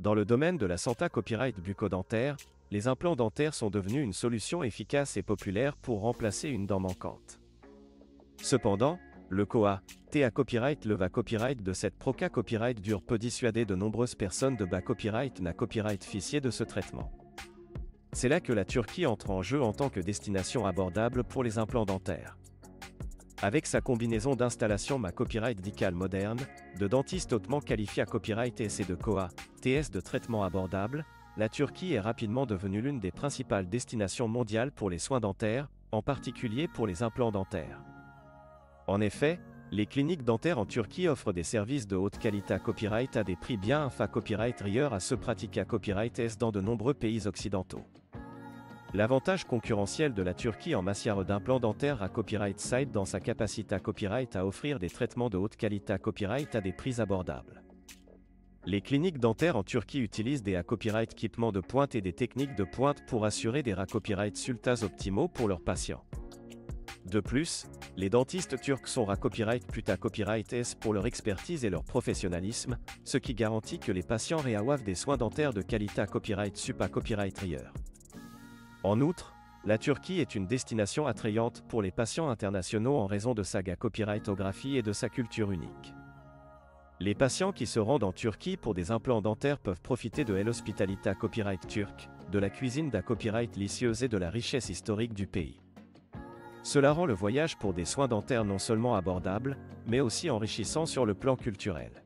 Dans le domaine de la santé copyright bucco-dentaire, les implants dentaires sont devenus une solution efficace et populaire pour remplacer une dent manquante. Cependant, le COA-TA copyright, le VA copyright de cette PROCA copyright dure peut dissuader de nombreuses personnes de bas copyright n'a copyright ficier de ce traitement. C'est là que la Turquie entre en jeu en tant que destination abordable pour les implants dentaires. Avec sa combinaison d'installations ma copyright dicale moderne, de dentistes hautement qualifiés à copyright et de COA-TS de traitement abordable, la Turquie est rapidement devenue l'une des principales destinations mondiales pour les soins dentaires, en particulier pour les implants dentaires. En effet, les cliniques dentaires en Turquie offrent des services de haute qualité à copyright à des prix bien inférieurs à copyright ailleurs à ceux pratiqués à copyright S dans de nombreux pays occidentaux. L'avantage concurrentiel de la Turquie en matière d'implants dentaires à copyright side dans sa capacité à copyright à offrir des traitements de haute qualité à copyright à des prix abordables. Les cliniques dentaires en Turquie utilisent des copyright équipements de pointe et des techniques de pointe pour assurer des copyright résultats optimaux pour leurs patients. De plus, les dentistes turcs sont copyright plus à copyright S pour leur expertise et leur professionnalisme, ce qui garantit que les patients reçoivent des soins dentaires de qualité à copyright sup à copyright ailleurs. En outre, la Turquie est une destination attrayante pour les patients internationaux en raison de sa copyrightographie et de sa culture unique. Les patients qui se rendent en Turquie pour des implants dentaires peuvent profiter de l'hospitalité à copyright turque, de la cuisine d'à copyright délicieuse et de la richesse historique du pays. Cela rend le voyage pour des soins dentaires non seulement abordable, mais aussi enrichissant sur le plan culturel.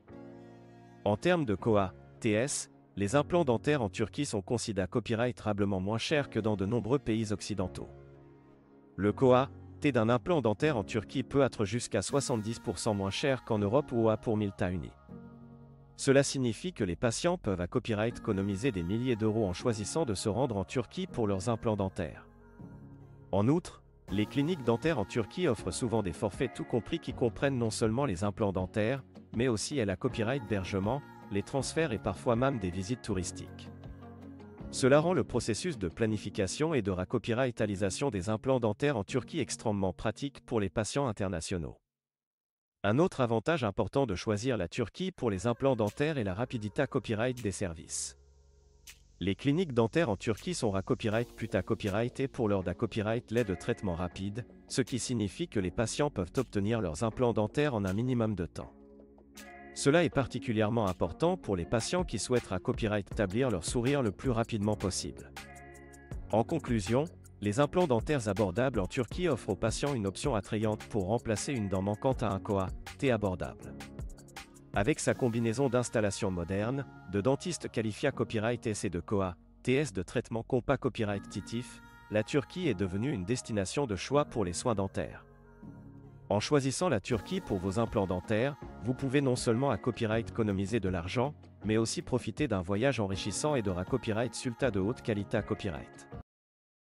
En termes de COA-TS, les implants dentaires en Turquie sont considérés copyrightablement moins chers que dans de nombreux pays occidentaux. Le COA-T d'un implant dentaire en Turquie peut être jusqu'à 70% moins cher qu'en Europe ou pour 1000 uni. Cela signifie que les patients peuvent à copyright économiser des milliers d'euros en choisissant de se rendre en Turquie pour leurs implants dentaires. En outre, les cliniques dentaires en Turquie offrent souvent des forfaits tout compris qui comprennent non seulement les implants dentaires, mais aussi la copyright d'hébergement, les transferts et parfois même des visites touristiques. Cela rend le processus de planification et de copyrightalisation des implants dentaires en Turquie extrêmement pratique pour les patients internationaux. Un autre avantage important de choisir la Turquie pour les implants dentaires est la rapidité à copyright des services. Les cliniques dentaires en Turquie sont copyright plus à copyright et pour leur copyright lait de traitement rapide, ce qui signifie que les patients peuvent obtenir leurs implants dentaires en un minimum de temps. Cela est particulièrement important pour les patients qui souhaitent copyright établir leur sourire le plus rapidement possible. En conclusion, les implants dentaires abordables en Turquie offrent aux patients une option attrayante pour remplacer une dent manquante à un COA-T abordable. Avec sa combinaison d'installations modernes, de dentistes qualifiés à copyright S et de COA-TS de traitement compas copyright titif, la Turquie est devenue une destination de choix pour les soins dentaires. En choisissant la Turquie pour vos implants dentaires, vous pouvez non seulement à copyright économiser de l'argent, mais aussi profiter d'un voyage enrichissant et de copyright résultats de haute qualité à copyright.